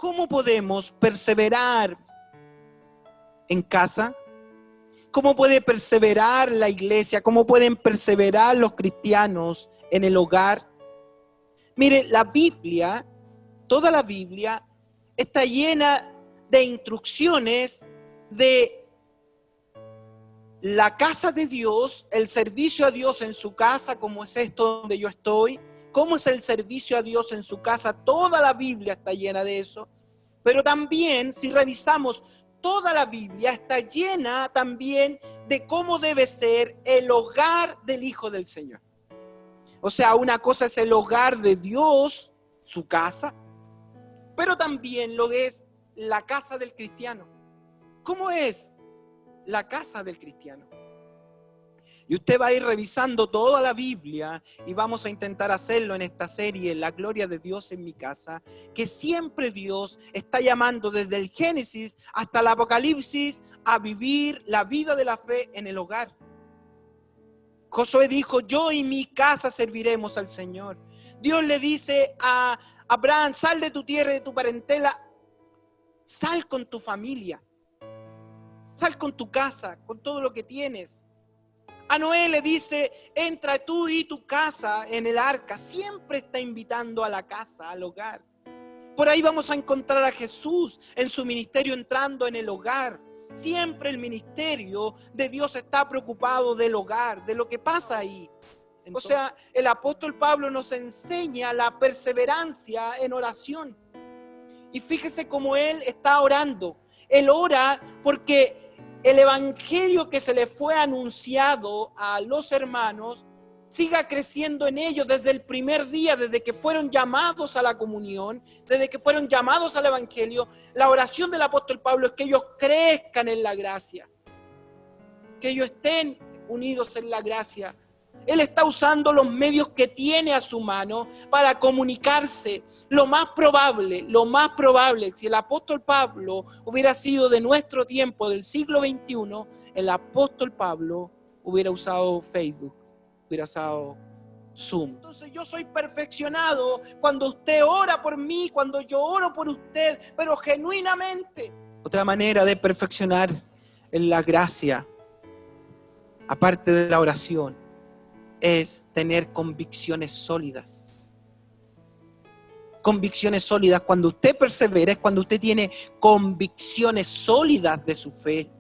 ¿cómo podemos perseverar en casa? ¿Cómo puede perseverar la iglesia? ¿Cómo pueden perseverar los cristianos en el hogar? Mire, la Biblia, toda la Biblia, está llena de instrucciones de la casa de Dios, el servicio a Dios en su casa, como es esto donde yo estoy, cómo es el servicio a Dios en su casa. Toda la Biblia está llena de eso. Pero también, si revisamos toda la Biblia, está llena también de cómo debe ser el hogar del Hijo del Señor. O sea, una cosa es el hogar de Dios, su casa, pero también lo es la casa del cristiano. ¿Cómo es la casa del cristiano? Y usted va a ir revisando toda la Biblia y vamos a intentar hacerlo en esta serie, La Gloria de Dios en mi casa, que siempre Dios está llamando desde el Génesis hasta el Apocalipsis a vivir la vida de la fe en el hogar. Josué dijo, yo y mi casa serviremos al Señor. Dios le dice a Abraham, sal de tu tierra y de tu parentela, sal con tu familia, sal con tu casa, con todo lo que tienes. A Noé le dice, entra tú y tu casa en el arca. Siempre está invitando a la casa, al hogar. Por ahí vamos a encontrar a Jesús en su ministerio entrando en el hogar. Siempre el ministerio de Dios está preocupado del hogar, de lo que pasa ahí. O sea, el apóstol Pablo nos enseña la perseverancia en oración. Y fíjese cómo él está orando. Él ora porque el evangelio que se le fue anunciado a los hermanos siga creciendo en ellos desde el primer día, desde que fueron llamados a la comunión, desde que fueron llamados al evangelio. La oración del apóstol Pablo es que ellos crezcan en la gracia, que ellos estén unidos en la gracia. Él está usando los medios que tiene a su mano para comunicarse. Lo más probable, si el apóstol Pablo hubiera sido de nuestro tiempo, del siglo XXI, el apóstol Pablo hubiera usado Facebook, hubiera usado Zoom. Entonces yo soy perfeccionado cuando usted ora por mí, cuando yo oro por usted, pero genuinamente. Otra manera de perfeccionar en la gracia, aparte de la oración, es tener convicciones sólidas. Convicciones sólidas. Cuando usted persevera es cuando usted tiene convicciones sólidas de su fe.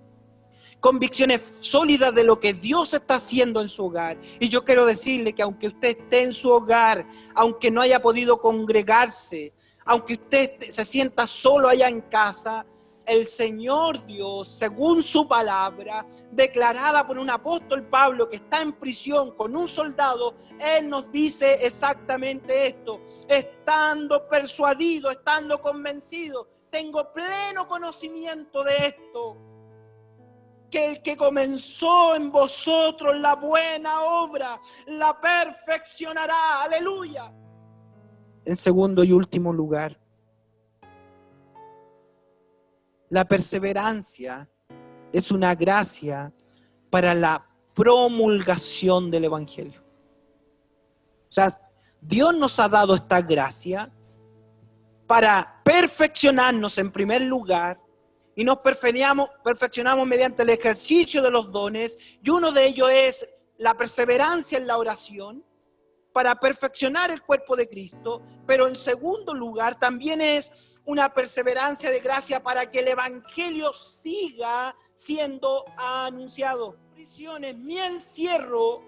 Convicciones sólidas de lo que Dios está haciendo en su hogar. Y yo quiero decirle que aunque usted esté en su hogar, aunque no haya podido congregarse, aunque usted se sienta solo allá en casa, el Señor Dios, según su palabra, declarada por un apóstol Pablo que está en prisión con un soldado, Él nos dice exactamente esto: estando persuadido, estando convencido, tengo pleno conocimiento de esto, que el que comenzó en vosotros la buena obra, la perfeccionará. Aleluya. En segundo y último lugar, la perseverancia es una gracia para la promulgación del evangelio. O sea, Dios nos ha dado esta gracia para perfeccionarnos en primer lugar, y nos perfeccionamos mediante el ejercicio de los dones, y uno de ellos es la perseverancia en la oración, para perfeccionar el cuerpo de Cristo. Pero en segundo lugar también es una perseverancia de gracia para que el evangelio siga siendo anunciado. Prisiones, mi encierro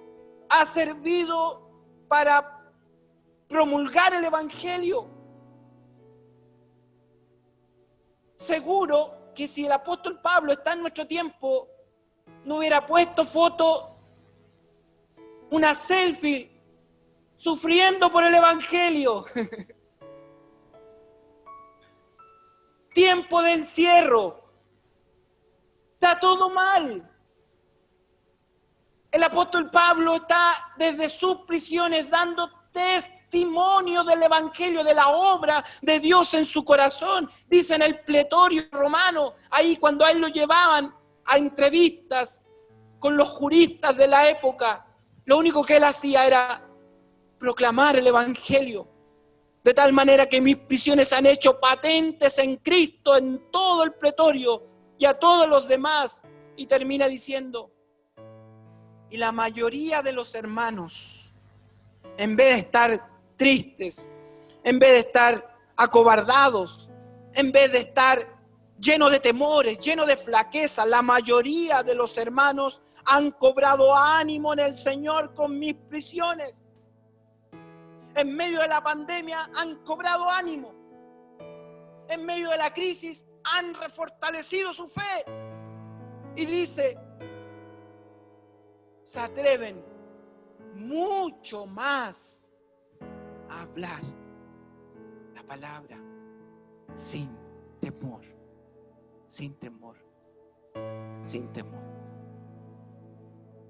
ha servido para promulgar el evangelio. Seguro que si el apóstol Pablo está en nuestro tiempo, no hubiera puesto foto, una selfie, sufriendo por el evangelio. Tiempo de encierro. Está todo mal. El apóstol Pablo está desde sus prisiones dando testimonio del evangelio, de la obra de Dios en su corazón. Dice en el Pretorio romano, ahí cuando a él lo llevaban a entrevistas con los juristas de la época, lo único que él hacía era proclamar el evangelio. de tal manera que mis prisiones han hecho patentes en Cristo en todo el pretorio y a todos los demás. Y termina diciendo, y la mayoría de los hermanos, en vez de estar tristes, en vez de estar acobardados, en vez de estar llenos de temores, llenos de flaqueza, la mayoría de los hermanos han cobrado ánimo en el Señor con mis prisiones. En medio de la pandemia han cobrado ánimo. En medio de la crisis han refortalecido su fe. Y dice, se atreven mucho más a hablar la palabra sin temor, sin temor, sin temor,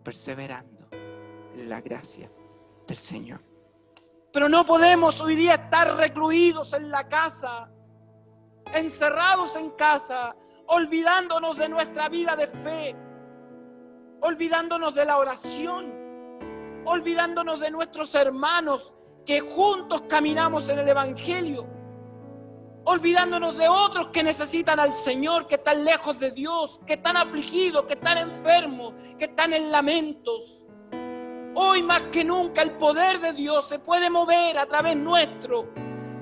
perseverando en la gracia del Señor. Pero no podemos hoy día estar recluidos en la casa, encerrados en casa, olvidándonos de nuestra vida de fe, olvidándonos de la oración, olvidándonos de nuestros hermanos que juntos caminamos en el Evangelio, olvidándonos de otros que necesitan al Señor, que están lejos de Dios, que están afligidos, que están enfermos, que están en lamentos. Hoy más que nunca el poder de Dios se puede mover a través nuestro.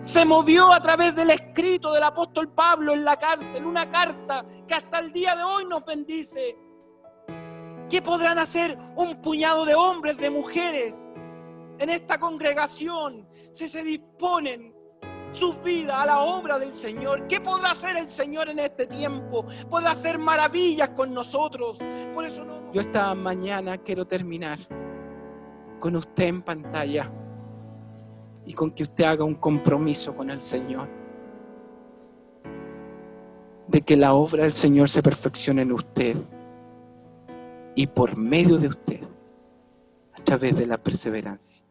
Se movió a través del escrito del apóstol Pablo en la cárcel, una carta que hasta el día de hoy nos bendice. ¿Qué podrán hacer un puñado de hombres, de mujeres en esta congregación si se disponen sus vidas a la obra del Señor? ¿Qué podrá hacer el Señor en este tiempo? Podrá hacer maravillas con nosotros. Por eso yo esta mañana quiero terminar con usted en pantalla y con que usted haga un compromiso con el Señor de que la obra del Señor se perfeccione en usted y por medio de usted a través de la perseverancia.